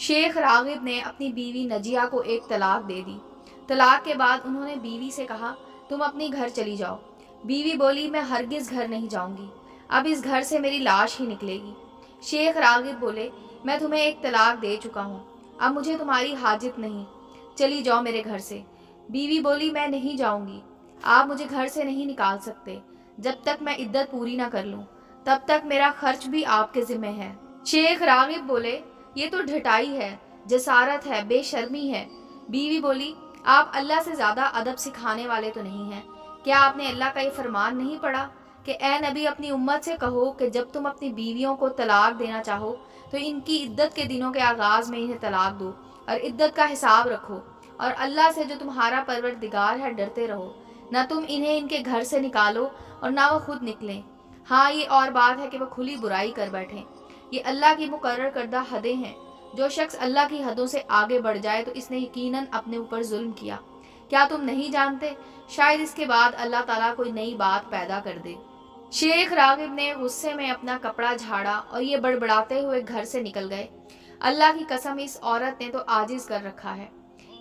शेख रागिब ने अपनी बीवी नजिया को एक तलाक दे दी। तलाक के बाद उन्होंने बीवी से कहा, तुम अपनी घर चली जाओ। बीवी बोली, मैं हरगिज घर नहीं जाऊंगी, अब इस घर से मेरी लाश ही निकलेगी। शेख रागिब बोले, मैं तुम्हें एक तलाक दे चुका हूँ, अब मुझे तुम्हारी हाजत नहीं, चली जाओ मेरे घर से। बीवी बोली, मैं नहीं जाऊंगी, आप मुझे घर से नहीं निकाल सकते, जब तक मैं इद्दत पूरी ना कर लूं, तब तक मेरा खर्च भी आपके जिम्मे है। शेख रागिब बोले, ये तो ढटाई है, जसारत है, बेशर्मी है। बीवी बोली, आप अल्लाह से ज्यादा अदब सिखाने वाले तो नहीं हैं। क्या आपने अल्लाह का ये फरमान नहीं पढ़ा कि ए नबी, अपनी उम्मत से कहो कि जब तुम अपनी बीवियों को तलाक देना चाहो तो इनकी इद्दत के दिनों के आगाज में इन्हें तलाक दो और इद्दत का हिसाब रखो, और अल्लाह से जो तुम्हारा परवरदिगार है डरते रहो, ना तुम इन्हें इनके घर से निकालो और ना वो खुद निकलें। हाँ, ये और बात है कि वो खुली बुराई कर बैठें। ये अल्लाह की मुकर्रर करदा हदें हैं। जो शख्स अल्लाह की हदों से आगे बढ़ जाए तो इसने यकीनन अपने ऊपर जुल्म किया। क्या तुम नहीं जानते? शायद इसके बाद अल्लाह ताला कोई नई बात पैदा कर दे। शेख रागिब ने गुस्से में अपना कपड़ा झाड़ा और ये बड़बड़ाते हुए घर से निकल गए। अल्लाह की कसम, इस औरत ने तो आजिज कर रखा है।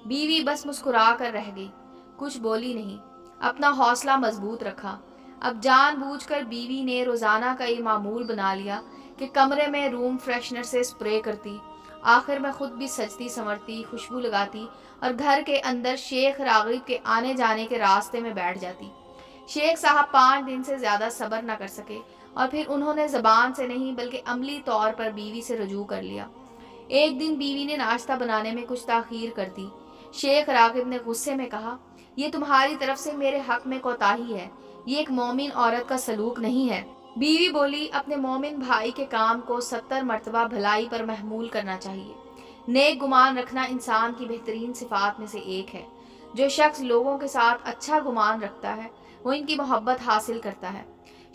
बीवी बस मुस्कुरा कर रह गई, कुछ बोली नहीं, अपना हौसला मजबूत रखा। अब जानबूझकर बीवी ने रोजाना का ये मामूल बना लिया कि कमरे में रूम फ्रेशनर से स्प्रे करती, आखिर में खुद भी सजती संवरती, खुशबू लगाती और घर के अंदर शेख रागिब के आने जाने के रास्ते में बैठ जाती। शेख साहब 5 दिन से ज्यादा सब्र न कर सके और फिर उन्होंने जबान से नहीं बल्कि अमली तौर पर बीवी से रजू कर लिया। एक दिन बीवी ने नाश्ता बनाने में कुछ ताखीर कर दी। शेख रागिब ने गुस्से में कहा, ये तुम्हारी तरफ से मेरे हक में कोताही है, ये एक मोमिन औरत का सलूक नहीं है। बीवी बोली, अपने मोमिन भाई के काम को 70 मर्तबा भलाई पर महमूल करना चाहिए। नेक गुमान रखना इंसान की बेहतरीन सिफात में से एक है। जो शख्स लोगों के साथ अच्छा गुमान रखता है वो इनकी मोहब्बत हासिल करता है।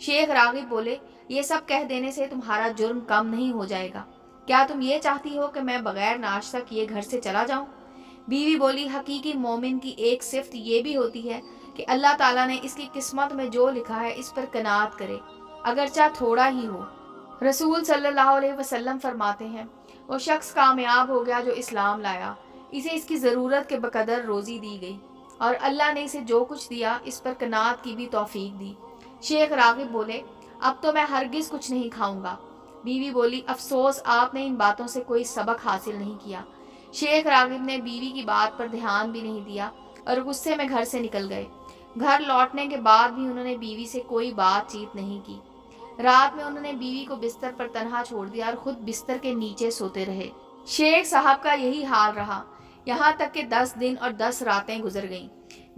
शेख रागिब बोले, ये सब कह देने से तुम्हारा जुर्म कम नहीं हो जाएगा। क्या तुम ये चाहती हो कि मैं बगैर नाश्ता किए घर से चला जाऊं? बीवी बोली, हकीकी मोमिन की एक सिफ्त ये भी होती है कि अल्लाह ताला ने इसकी किस्मत में जो लिखा है इस पर कनात करे, अगरचा थोड़ा ही हो। रसूल सल्लल्लाहु अलैहि वसल्लम फरमाते हैं, वो शख्स कामयाब हो गया जो इस्लाम लाया, इसे इसकी ज़रूरत के बकदर रोज़ी दी गई और अल्लाह ने इसे जो कुछ दिया इस पर कनात की भी तौफीक दी। शेख रागिब बोले, अब तो मैं हरगिज़ कुछ नहीं खाऊंगा। बीवी बोली, अफसोस, आपने इन बातों से कोई सबक हासिल नहीं किया। शेख रागिब ने बीवी की बात पर ध्यान भी नहीं दिया और गुस्से में घर से निकल गए। घर लौटने के बाद भी उन्होंने बीवी से कोई बातचीत नहीं की। रात में उन्होंने बीवी को बिस्तर पर तन्हा छोड़ दिया और खुद बिस्तर के नीचे सोते रहे। शेख साहब का यही हाल रहा, यहाँ तक कि 10 दिन और 10 रातें गुजर गईं।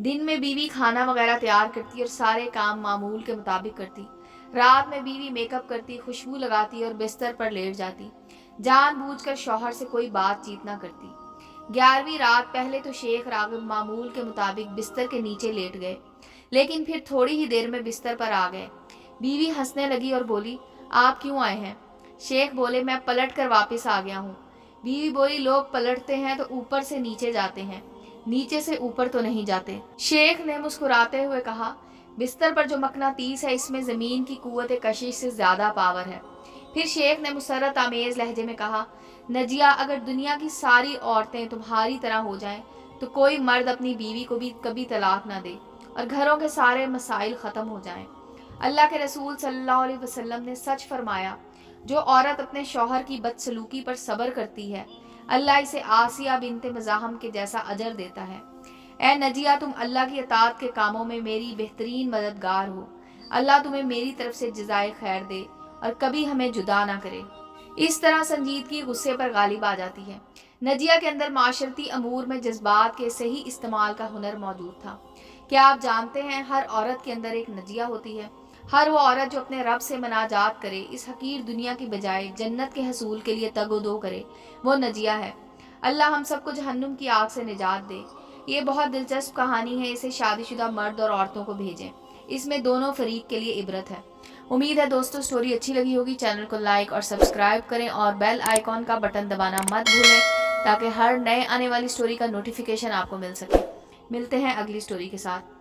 दिन में बीवी खाना वगैरह तैयार करती और सारे काम मामूल के मुताबिक करती। रात में बीवी मेकअप करती, खुशबू लगाती और बिस्तर पर लेट जाती। जानबूझकर शौहर से कोई बातचीत ना करती। 11वीं रात पहले तो शेख रागिब मामूल के मुताबिक बिस्तर के नीचे लेट गए, लेकिन फिर थोड़ी ही देर में बिस्तर पर आ गए। बीवी हंसने लगी और बोली, आप क्यों आए हैं? शेख बोले, मैं पलट कर वापस आ गया हूँ। बीवी बोली, लोग पलटते हैं तो ऊपर से नीचे जाते हैं, नीचे से ऊपर तो नहीं जाते। शेख ने मुस्कुराते हुए कहा, बिस्तर पर जो मकनातीस है इसमें ज़मीन की कुव्वत कशिश से ज़्यादा पावर है। फिर शेख ने मुसर्रत आमेज लहजे में कहा, नजिया, अगर दुनिया की सारी औरतें तुम्हारी तरह हो जाएं तो कोई मर्द अपनी बीवी को भी कभी तलाक ना दे और घरों के सारे मसाइल ख़त्म हो जाएं। अल्लाह के रसूल सल्लल्लाहु अलैहि वसल्लम ने सच फरमाया, जो औरत अपने शौहर की बदसलूकी पर सब्र करती है अल्लाह इसे आसिया बिनते मज़ाहम के जैसा अजर देता है। ए नजिया, तुम अल्लाह की अताअत के कामों में मेरी बेहतरीन मददगार हो। अल्लाह तुम्हें मेरी तरफ से जज़ाए खैर दे और कभी हमें जुदा ना करे। इस तरह संजीदगी गुस्से पर गालिब आ जाती है। नजिया के अंदर माशरती अमूर में जज्बात के सही इस्तेमाल का हुनर मौजूद था। क्या आप जानते हैं, हर औरत के अंदर एक नजिया होती है। हर वो औरत जो अपने रब से मनाजात करे, इस हकीर दुनिया की बजाय जन्नत के हसूल के लिए तगोदो करे, वो नजिया है। अल्लाह हम सबको जहन्नुम की आग से निजात दे। ये बहुत दिलचस्प कहानी है, इसे शादीशुदा मर्द और औरतों को भेजें, इसमें दोनों फरीक के लिए इबरत है। उम्मीद है दोस्तों स्टोरी अच्छी लगी होगी। चैनल को लाइक और सब्सक्राइब करें और बेल आइकॉन का बटन दबाना मत भूलें ताकि हर नए आने वाली स्टोरी का नोटिफिकेशन आपको मिल सके। मिलते हैं अगली स्टोरी के साथ।